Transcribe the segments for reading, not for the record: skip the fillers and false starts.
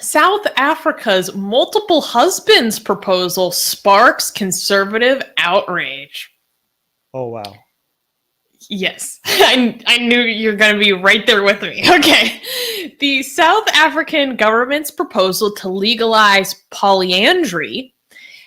South Africa's multiple husbands proposal sparks conservative outrage. Oh, wow. Yes, I knew you're going to be right there with me. Okay. The South African government's proposal to legalize polyandry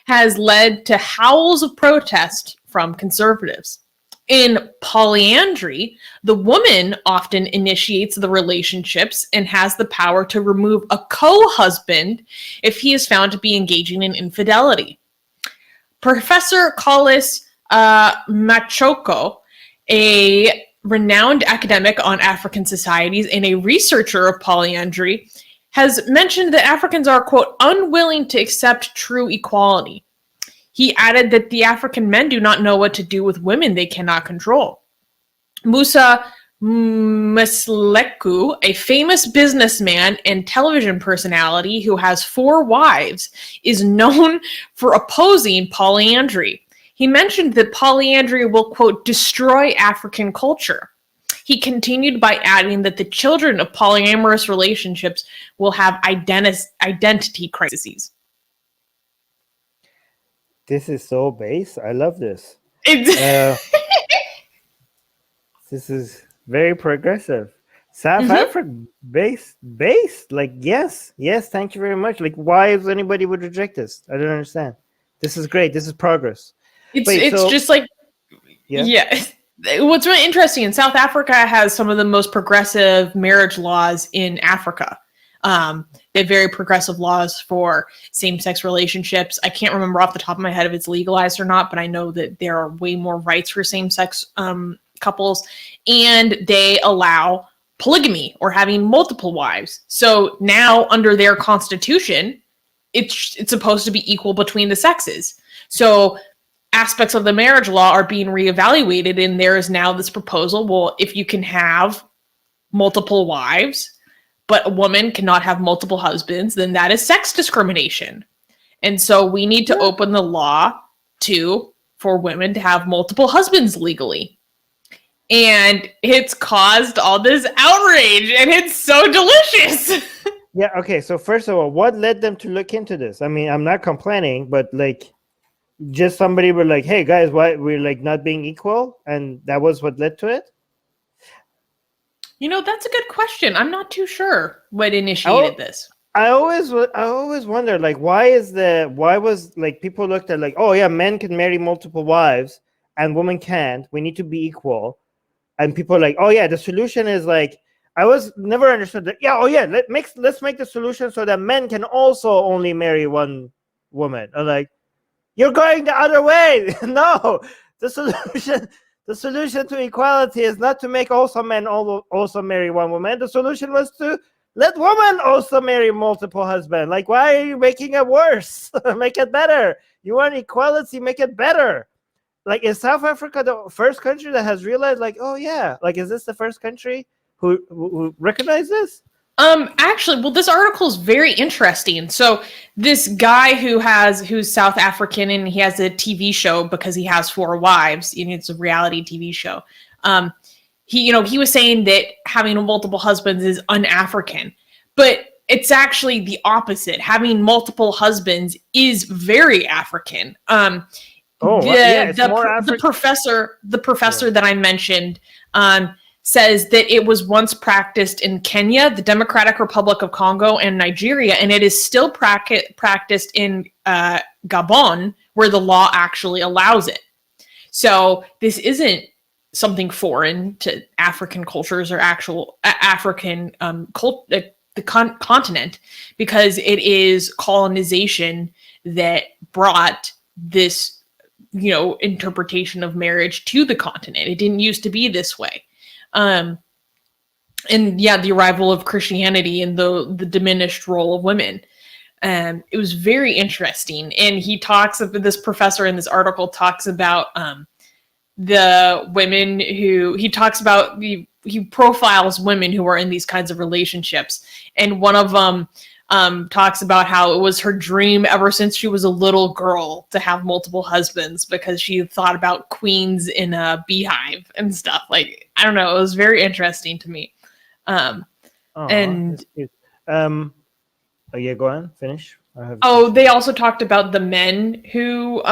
has led to howls of protest from conservatives. In polyandry, the woman often initiates the relationships and has the power to remove a co-husband if he is found to be engaging in infidelity. Professor Collis Machoko, a renowned academic on African societies and a researcher of polyandry, has mentioned that Africans are, quote, unwilling to accept true equality. He added that the African men do not know what to do with women they cannot control. Musa Mseleku, a famous businessman and television personality who has 4 wives, is known for opposing polyandry. He mentioned that polyandry will, quote, destroy African culture. He continued by adding that the children of polyamorous relationships will have identity crises. This is so base. I love this. This is very progressive. South Africa based. Like, yes, thank you very much. Like, why is anybody would reject this? I don't understand. This is great. This is progress. It's just like, yeah. What's really interesting, and South Africa has some of the most progressive marriage laws in Africa. They have very progressive laws for same-sex relationships. I can't remember off the top of my head if it's legalized or not, but I know that there are way more rights for same-sex couples, and they allow polygamy or having multiple wives. So now, under their constitution, it's supposed to be equal between the sexes. So aspects of the marriage law are being reevaluated, and there is now this proposal, well, if you can have multiple wives, but a woman cannot have multiple husbands, then that is sex discrimination. And so we need to open the law for women to have multiple husbands legally. And it's caused all this outrage, and it's so delicious. Yeah, okay, so first of all, what led them to look into this? I mean, I'm not complaining, but like, just somebody were like, hey guys, why we're like not being equal, and that was what led to it? You know, that's a good question. I'm not too sure what initiated this. I always wonder, like, why was like people looked at like, oh yeah, men can marry multiple wives and women can't. We need to be equal. And people are like, oh yeah, the solution is like, I was never understood that. Yeah, oh yeah, let's make the solution so that men can also only marry one woman. I'm like, you're going the other way. No, the solution to equality is not to make also men also marry one woman. The solution was to let women also marry multiple husbands. Like, why are you making it worse? Make it better. You want equality, make it better. Like, is South Africa the first country that has realized, like, oh yeah, like, is this the first country who recognized this? Actually, well, this article is very interesting. So this guy who's South African, and he has a TV show because he has 4 wives, and it's a reality TV show. He was saying that having multiple husbands is un-African, but it's actually the opposite. Having multiple husbands is very African. The professor that I mentioned, says that it was once practiced in Kenya, the Democratic Republic of Congo, and Nigeria, and it is still practiced in Gabon, where the law actually allows it. So this isn't something foreign to African cultures or actual African continent, because it is colonization that brought this, interpretation of marriage to the continent. It didn't used to be this way. And yeah, the arrival of Christianity and the diminished role of women. It was very interesting. And this professor in this article talks about the women he profiles women who are in these kinds of relationships. And one of them talks about how it was her dream ever since she was a little girl to have multiple husbands, because she thought about queens in a beehive and stuff. Like, I don't know, it was very interesting to me. Oh yeah, go on, finish. They also talked about the men who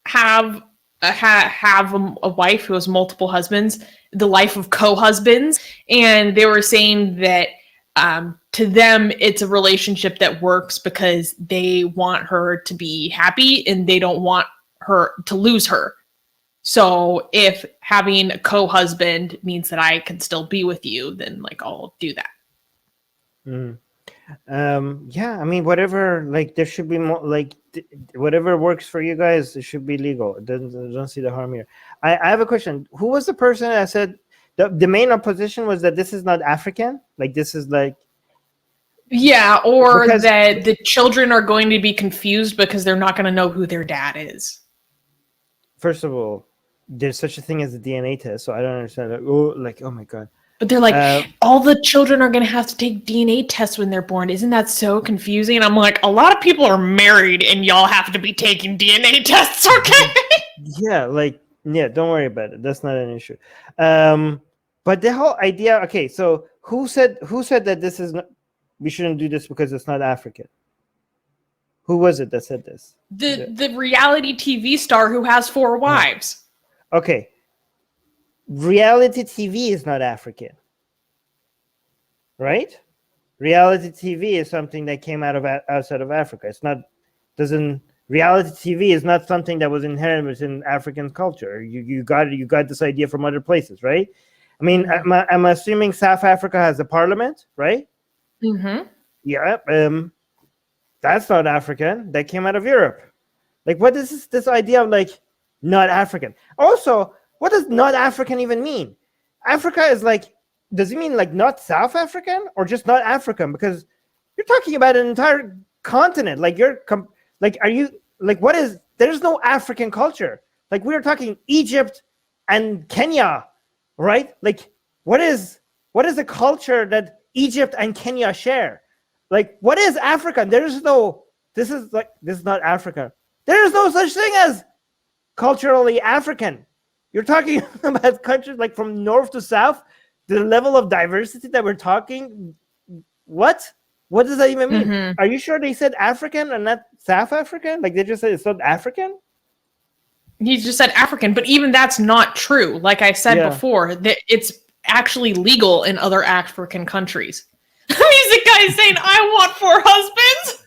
have a wife who has multiple husbands, the life of co-husbands, and they were saying that to them it's a relationship that works because they want her to be happy and they don't want her to lose her. So if having a co-husband means that I can still be with you, then like I'll do that. Yeah, I mean, whatever, like there should be more, like whatever works for you guys, it should be legal. I don't see the harm here. I have a question. Who was the person that said the main opposition was that this is not African? Like this is like, yeah, or that the children are going to be confused because they're not going to know who their dad is. First of all, there's such a thing as a DNA test, so I don't understand. Like, oh my god. But they're like, all the children are going to have to take DNA tests when they're born. Isn't that so confusing? And I'm like, a lot of people are married and y'all have to be taking DNA tests, okay? Yeah, like, yeah, don't worry about it. That's not an issue. But the whole idea, okay, so who said that this is not, we shouldn't do this because it's not African? Who was it that said this? The reality TV star who has 4 wives. Okay. Reality TV is not African, right? Reality TV is something that came out of outside of Africa. It's not, reality TV is not something that was inherent within African culture. You got this idea from other places, right? I mean, I'm assuming South Africa has a parliament, right? Mm-hmm. Yeah. That's not African. That came out of Europe. Like, what is this idea of like not African? Also, what does not African even mean? Africa is like, does it mean like not South African or just not African? Because you're talking about an entire continent. Like are you like, what is, there's no African culture. Like we're talking Egypt and Kenya, right? Like what is a culture that Egypt and Kenya share? Like what is African? This is not Africa. There is no such thing as culturally African. You're talking about countries like from north to south, the level of diversity that we're talking. What does that even mean? Mm-hmm. Are you sure they said African and not South African? Like they just said it's not African? He just said African, but even that's not true. Like I said before, that it's actually legal in other African countries. The music guy is saying, I want 4 husbands.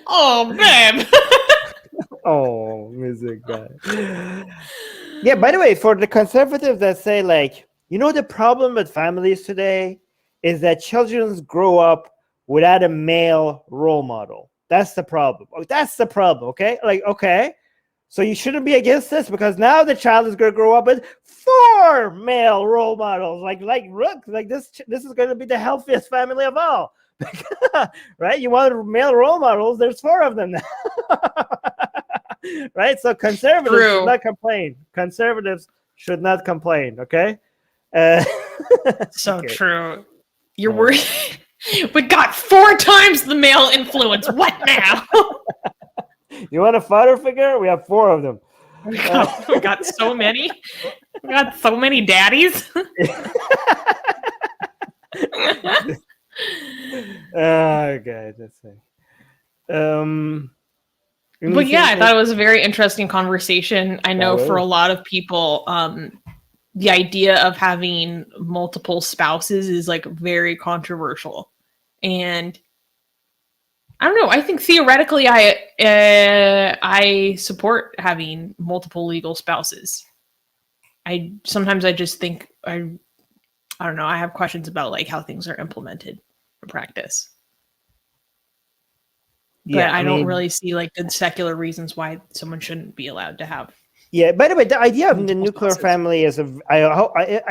Oh, babe. Oh, music guy. Yeah, by the way, for the conservatives that say like, the problem with families today is that children grow up without a male role model. That's the problem. That's the problem, okay? Like, okay, so you shouldn't be against this because now the child is going to grow up with 4 male role models. Like look, like this is going to be the healthiest family of all. Right? You want male role models, there's 4 of them now. Right? So conservatives should not complain. Conservatives should not complain, okay? So okay. True. You're worried. We got 4 times the male influence. What now? You want a father figure? We have 4 of them. We got so many. We got so many daddies. Okay, that's it. But yeah, I thought it was a very interesting conversation. I know for a lot of people, the idea of having multiple spouses is like very controversial. And I don't know. I think theoretically, I support having multiple legal spouses. Sometimes I just think I don't know. I have questions about like how things are implemented in practice. But yeah, I don't really see like good secular reasons why someone shouldn't be allowed to have. Yeah, by the way, the idea of the nuclear family is I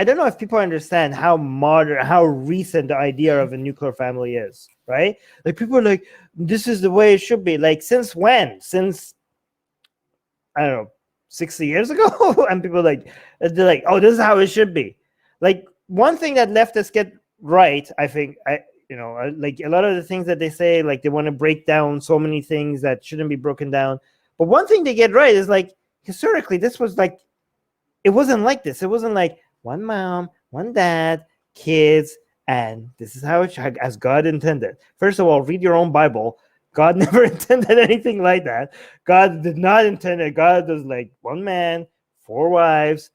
don't know if people understand how modern, how recent the idea of a nuclear family is, right? Like people are like, this is the way it should be. Like since when? Since I don't know, 60 years ago? And people they're like, oh, this is how it should be. Like one thing that leftists get right, I think, like a lot of the things that they say, like they want to break down so many things that shouldn't be broken down. But one thing they get right is like, historically, this was like, it wasn't like this. It wasn't like one mom, one dad, kids, And this is how as God intended. First of all, read your own Bible. God never intended anything like that. God did not intend it. God was like one man, 4 wives,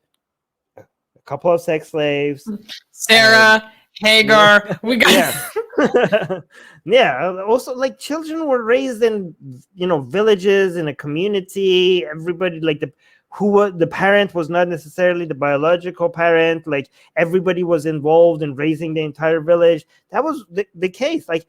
a couple of sex slaves. Sarah, Hagar, we got yeah. Yeah. Also, like, children were raised in, villages, in a community. Everybody, like, the parent was not necessarily the biological parent. Like, everybody was involved in raising the entire village. That was the case. Like,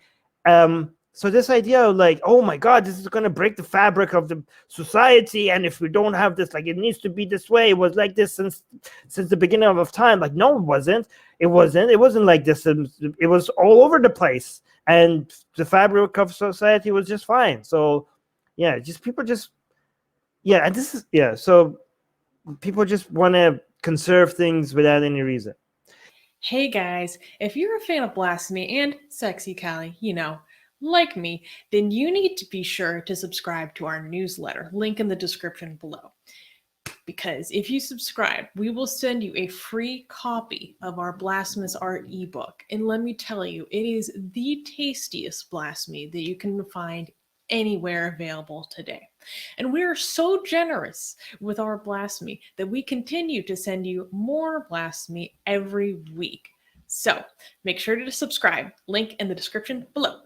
so this idea of, like, oh my God, this is going to break the fabric of the society, and if we don't have this, like, it needs to be this way. It was like this since the beginning of time. Like, no, it wasn't. It wasn't like this. It was all over the place, and the fabric of society was just fine. So yeah, and this is, so people just want to conserve things without any reason. Hey guys, if you're a fan of blasphemy and sexy Callie, like me, then you need to be sure to subscribe to our newsletter, link in the description below. Because if you subscribe, we will send you a free copy of our blasphemous art ebook. And let me tell you, it is the tastiest blasphemy that you can find anywhere available today. And we are so generous with our blasphemy that we continue to send you more blasphemy every week. So make sure to subscribe, link in the description below.